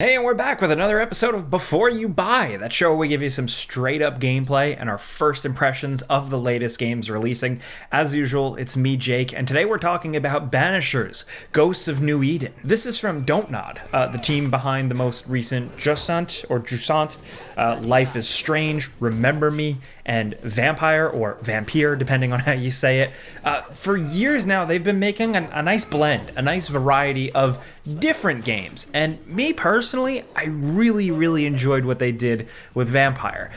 Hey, and we're back with another episode of Before You Buy, that show where we give you some straight up gameplay and our first impressions of the latest games releasing. As usual, it's me, Jake, and today we're talking about Banishers, Ghosts of New Eden. This is from Don't Nod, the team behind the most recent Jusant, Life is Strange, Remember Me, and Vampire, or Vampire, depending on how you say it. For years now, they've been making a nice blend, a nice variety of different games, and me personally, I really enjoyed what they did with Vampire.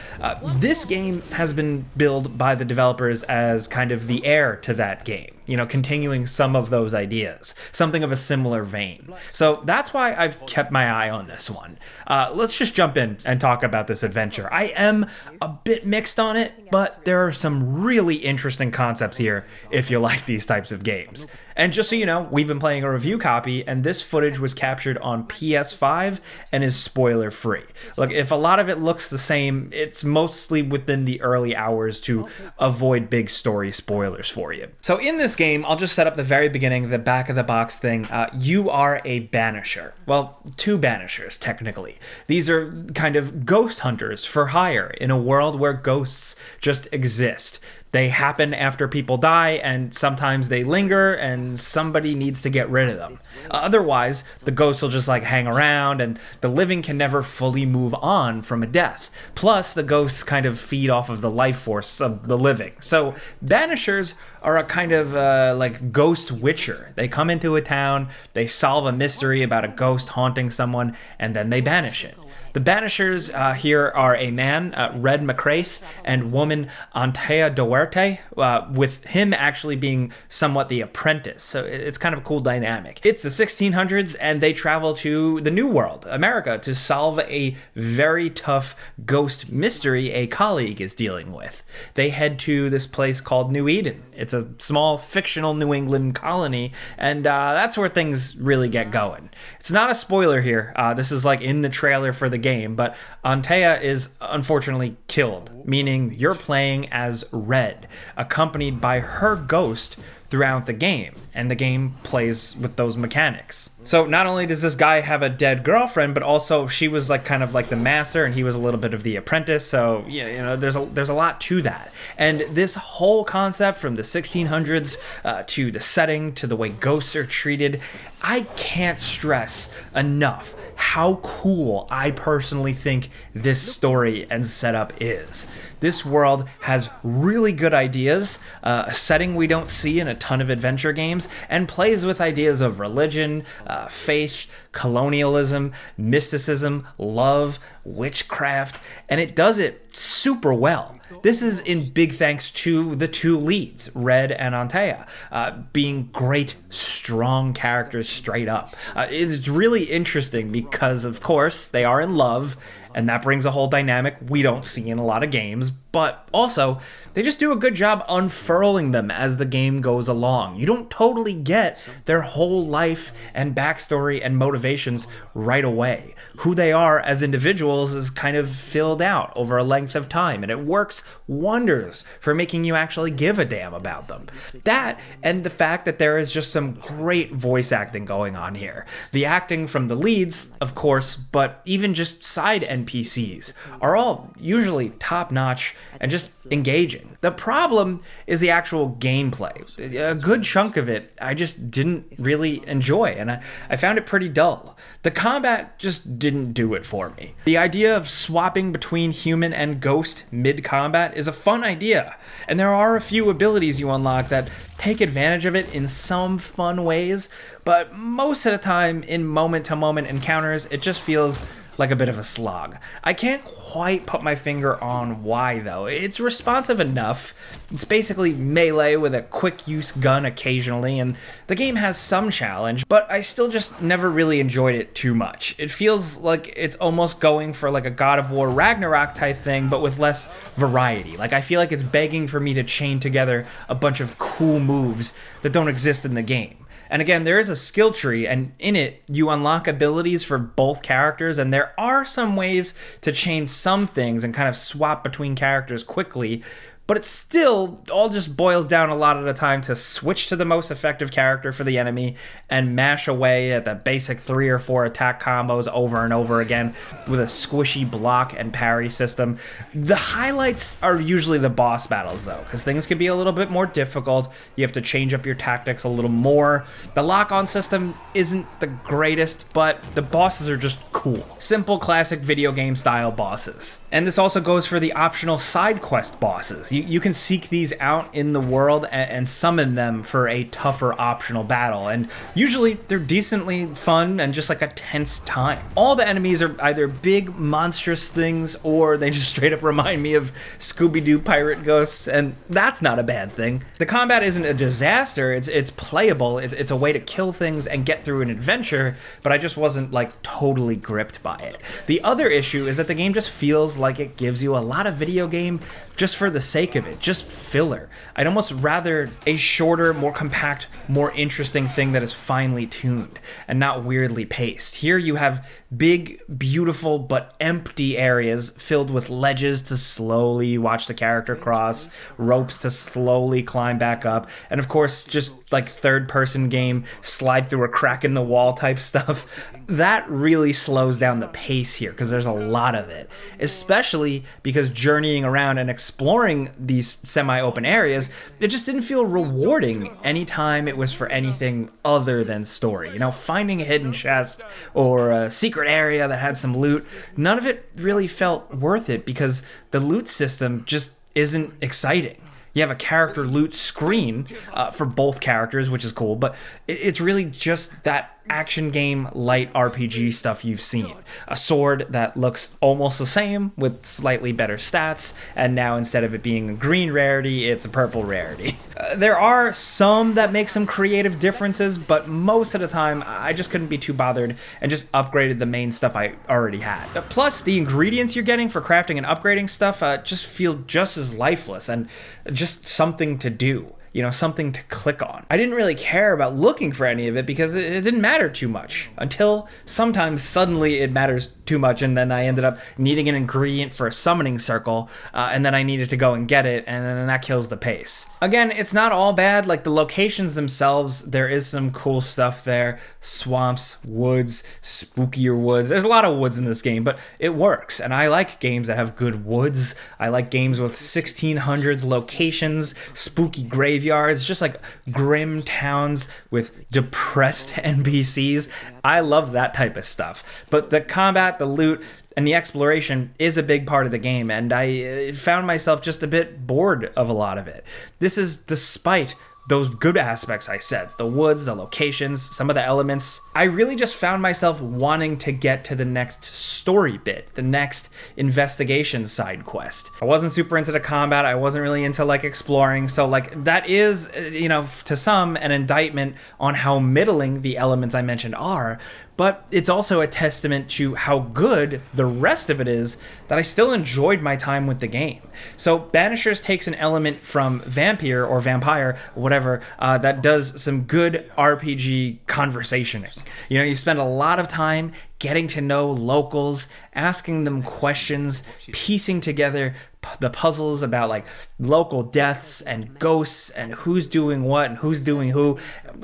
This game has been billed by the developers as kind of the heir to that game, continuing some of those ideas, something of a similar vein. So that's why I've kept my eye on this one. Let's just jump in and talk about this adventure. I am a bit mixed on it, but there are some really interesting concepts here if you like these types of games. And just so you know, we've been playing a review copy, and this footage was captured on PS5 and is spoiler-free. Look, if a lot of it looks the same, it's mostly within the early hours to avoid big story spoilers for you. So in this game, I'll just set up the very beginning, the back of the box thing. You are a banisher. Well, two banishers, technically. These are kind of ghost hunters for hire in a world where ghosts just exist. They happen after people die, and sometimes they linger, and somebody needs to get rid of them. Otherwise, the ghosts will just hang around, and the living can never fully move on from a death. Plus, the ghosts kind of feed off of the life force of the living. So, banishers are a kind of ghost witcher. They come into a town, they solve a mystery about a ghost haunting someone, and then they banish it. The Banishers here are a man, Red McCraith, and woman, Antea Duarte, with him actually being somewhat the apprentice. So it's kind of a cool dynamic. It's the 1600s, and they travel to the New World, America, to solve a very tough ghost mystery a colleague is dealing with. They head to this place called New Eden. It's a small, fictional New England colony, and that's where things really get going. It's not a spoiler here. This is in the trailer for the game, but Antea is unfortunately killed, meaning you're playing as Red, accompanied by her ghost throughout the game, and the game plays with those mechanics. So not only does this guy have a dead girlfriend, but also she was kind of the master, and he was a little bit of the apprentice. So there's a lot to that. And this whole concept, from the 1600s to the setting to the way ghosts are treated, I can't stress enough how cool I personally think this story and setup is. This world has really good ideas, a setting we don't see in a ton of adventure games, and plays with ideas of religion, faith, colonialism, mysticism, love, witchcraft, and it does it super well. This is in big thanks to the two leads, Red and Antea, being great, strong characters straight up. It's really interesting because, of course, they are in love, and that brings a whole dynamic we don't see in a lot of games, but also, they just do a good job unfurling them as the game goes along. You don't totally get their whole life and backstory and motivations right away. Who they are as individuals is kind of filled out over a length of time, and it works wonders for making you actually give a damn about them. That, and the fact that there is just some great voice acting going on here. The acting from the leads, of course, but even just side NPCs are all usually top-notch and just engaging. The problem is the actual gameplay. A good chunk of it I just didn't really enjoy, and I found it pretty dull. The combat just didn't do it for me. The idea of swapping between human and ghost mid-combat is a fun idea, and there are a few abilities you unlock that take advantage of it in some fun ways, but most of the time in moment-to-moment encounters, it just feels like a bit of a slog. I can't quite put my finger on why, though. It's responsive enough. It's basically melee with a quick-use gun occasionally, and the game has some challenge, but I still just never really enjoyed it too much. It feels like it's almost going for a God of War Ragnarok type thing, but with less variety. I feel like it's begging for me to chain together a bunch of cool moves that don't exist in the game. And again, there is a skill tree, and in it, you unlock abilities for both characters, and there are some ways to chain some things and kind of swap between characters quickly, but it still all just boils down a lot of the time to switch to the most effective character for the enemy and mash away at the basic 3 or 4 attack combos over and over again with a squishy block and parry system. The highlights are usually the boss battles though, because things can be a little bit more difficult. You have to change up your tactics a little more. The lock-on system isn't the greatest, but the bosses are just cool. Simple, classic video game style bosses. And this also goes for the optional side quest bosses. You can seek these out in the world and summon them for a tougher optional battle, and usually they're decently fun and just like a tense time. All the enemies are either big monstrous things or they just straight up remind me of Scooby-Doo pirate ghosts, and that's not a bad thing. The combat isn't a disaster, it's playable, it's a way to kill things and get through an adventure, but I just wasn't like totally gripped by it. The other issue is that the game just feels like it gives you a lot of video game just for the sake of it, just filler. I'd almost rather a shorter, more compact, more interesting thing that is finely tuned and not weirdly paced. Here you have big, beautiful, but empty areas filled with ledges to slowly watch the character cross, ropes to slowly climb back up, and of course, just like third-person game, slide through a crack in the wall type stuff. That really slows down the pace here because there's a lot of it, especially because journeying around and exploring these semi-open areas, it just didn't feel rewarding anytime it was for anything other than story. You know, finding a hidden chest or a secret area that had some loot, none of it really felt worth it because the loot system just isn't exciting. You have a character loot screen for both characters, which is cool, but it's really just that action game light RPG stuff you've seen. A sword that looks almost the same with slightly better stats, and now instead of it being a green rarity, it's a purple rarity. There are some that make some creative differences, but most of the time I just couldn't be too bothered and just upgraded the main stuff I already had. Plus, the ingredients you're getting for crafting and upgrading stuff just feel just as lifeless and just something to do. You know, something to click on. I didn't really care about looking for any of it because it didn't matter too much until sometimes suddenly it matters too much, and then I ended up needing an ingredient for a summoning circle, and then I needed to go and get it, and then that kills the pace. Again, it's not all bad. Like the locations themselves, there is some cool stuff there. Swamps, woods, spookier woods. There's a lot of woods in this game, but it works, and I like games that have good woods. I like games with 1600s locations, spooky graveyards, just like grim towns with depressed NPCs. I love that type of stuff. But the combat, the loot, and the exploration is a big part of the game, and I found myself just a bit bored of a lot of it. This is despite those good aspects I said, the woods, the locations, some of the elements. I really just found myself wanting to get to the next story bit, the next investigation side quest. I wasn't super into the combat, I wasn't really into like exploring, so like that is, you know, to some an indictment on how middling the elements I mentioned are, but it's also a testament to how good the rest of it is that I still enjoyed my time with the game. So Banishers takes an element from Vampire, whatever, that does some good RPG conversationing. You know, you spend a lot of time getting to know locals, asking them questions, piecing together the puzzles about like local deaths and ghosts and who's doing what and who's doing who.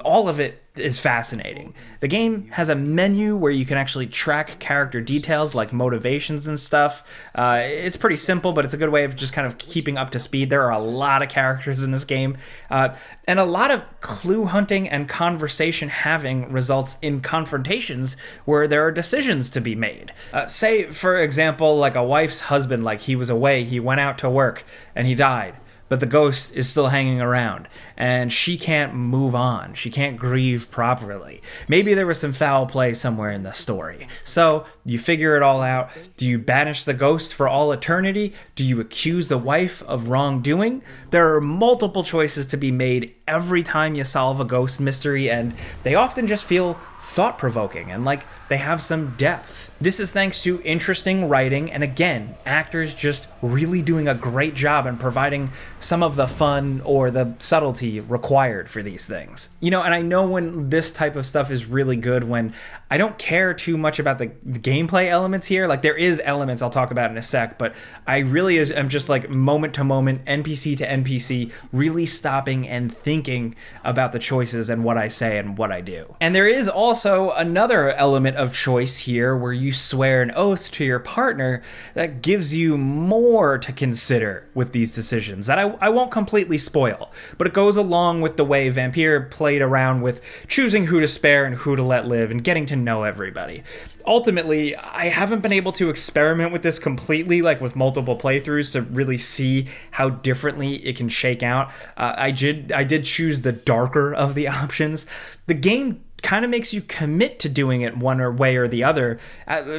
All of it is fascinating. The game has a menu where you can actually track character details like motivations and stuff. It's pretty simple, but it's a good way of just kind of keeping up to speed. There are a lot of characters in this game, and a lot of clue hunting and conversation having results in confrontations where there are decisions to be made. Say, for example, like a wife's husband, like he was away, he went out to work and he died, but the ghost is still hanging around, and she can't move on. She can't grieve properly. Maybe there was some foul play somewhere in the story. So, you figure it all out. Do you banish the ghost for all eternity? Do you accuse the wife of wrongdoing? There are multiple choices to be made every time you solve a ghost mystery, and they often just feel thought-provoking and like they have some depth. This is thanks to interesting writing and, again, actors just really doing a great job in providing some of the fun or the subtlety required for these things. You know, and I know when this type of stuff is really good when I don't care too much about the gameplay elements here. Like, there is elements I'll talk about in a sec, but I really am just like moment to moment, NPC to NPC, really stopping and thinking about the choices and what I say and what I do. And there is also another element of choice here where you swear an oath to your partner that gives you more to consider with these decisions that I won't completely spoil, but it goes along with the way Vampire played around with choosing who to spare and who to let live and getting to know everybody. Ultimately, I haven't been able to experiment with this completely, like with multiple playthroughs, to really see how differently it can shake out. I did choose the darker of the options. The game kind of makes you commit to doing it one way or the other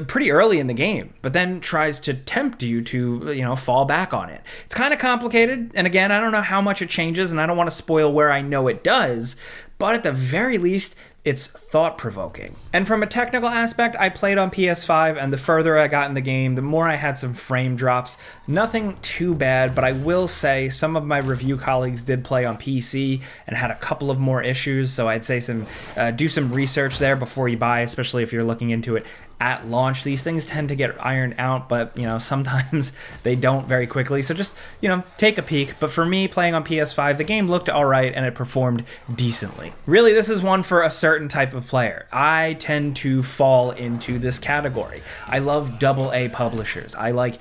pretty early in the game, but then tries to tempt you to, you know, fall back on it. It's kind of complicated, and again, I don't know how much it changes, and I don't want to spoil where I know it does, but at the very least, it's thought-provoking. And from a technical aspect, I played on PS5, and the further I got in the game, the more I had some frame drops. Nothing too bad, but I will say some of my review colleagues did play on PC and had a couple of more issues, so I'd say do some research there before you buy, especially if you're looking into it at launch. These things tend to get ironed out, but, you know, sometimes they don't very quickly, so just, you know, take a peek. But for me, playing on PS5, the game looked alright and it performed decently. Really, this is one for a certain type of player. I tend to fall into this category. I love AA publishers. I like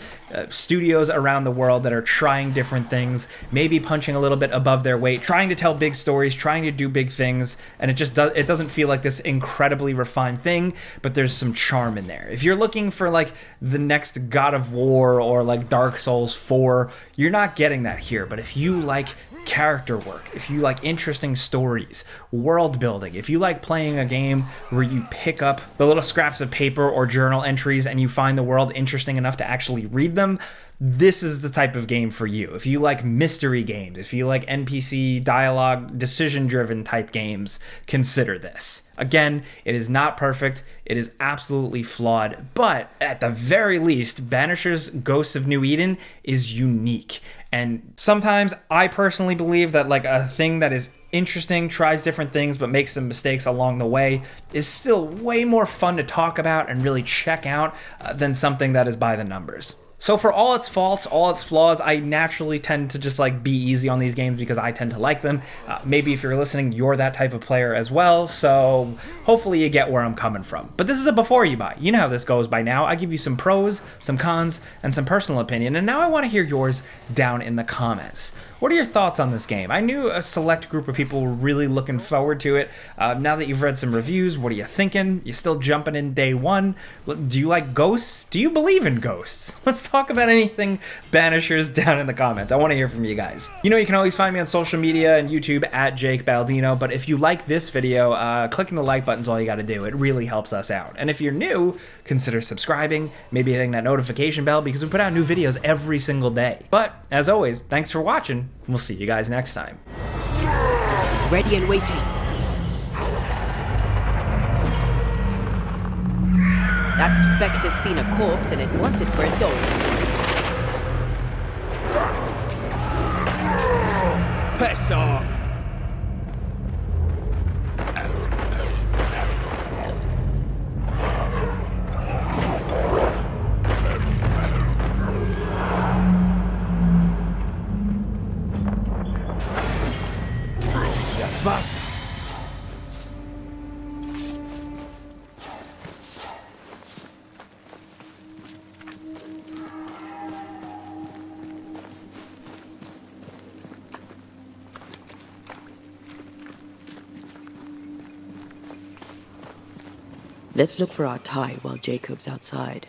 studios around the world that are trying different things, maybe punching a little bit above their weight, trying to tell big stories, trying to do big things, and it doesn't feel like this incredibly refined thing, but there's some charm in there. If you're looking for like the next God of War or like Dark Souls 4, you're not getting that here. But if you like character work, if you like interesting stories, world building, if you like playing a game where you pick up the little scraps of paper or journal entries and you find the world interesting enough to actually read them, this is the type of game for you. If you like mystery games, if you like NPC dialogue, decision-driven type games, consider this. Again, it is not perfect. It is absolutely flawed, but at the very least, Banishers Ghosts of New Eden is unique. And sometimes I personally believe that like a thing that is interesting, tries different things, but makes some mistakes along the way is still way more fun to talk about and really check out than something that is by the numbers. So for all its faults, all its flaws, I naturally tend to just like be easy on these games because I tend to like them. Maybe if you're listening, you're that type of player as well, so hopefully you get where I'm coming from. But this is a before you buy. You know how this goes by now. I give you some pros, some cons, and some personal opinion, and now I want to hear yours down in the comments. What are your thoughts on this game? I knew a select group of people were really looking forward to it. Now that you've read some reviews, what are you thinking? You still jumping in day one? Do you like ghosts? Do you believe in ghosts? Let's talk about anything Banishers down in the comments. I want to hear from you guys. You know, you can always find me on social media and YouTube at Jake Baldino, but if you like this video, clicking the like button's all you got to do. It really helps us out. And if you're new, consider subscribing, maybe hitting that notification bell because we put out new videos every single day. But as always, thanks for watching. We'll see you guys next time. Ready and waiting. That specter's seen a corpse and it wants it for its own. Piss off! Bastard! Let's look for our tie while Jacob's outside.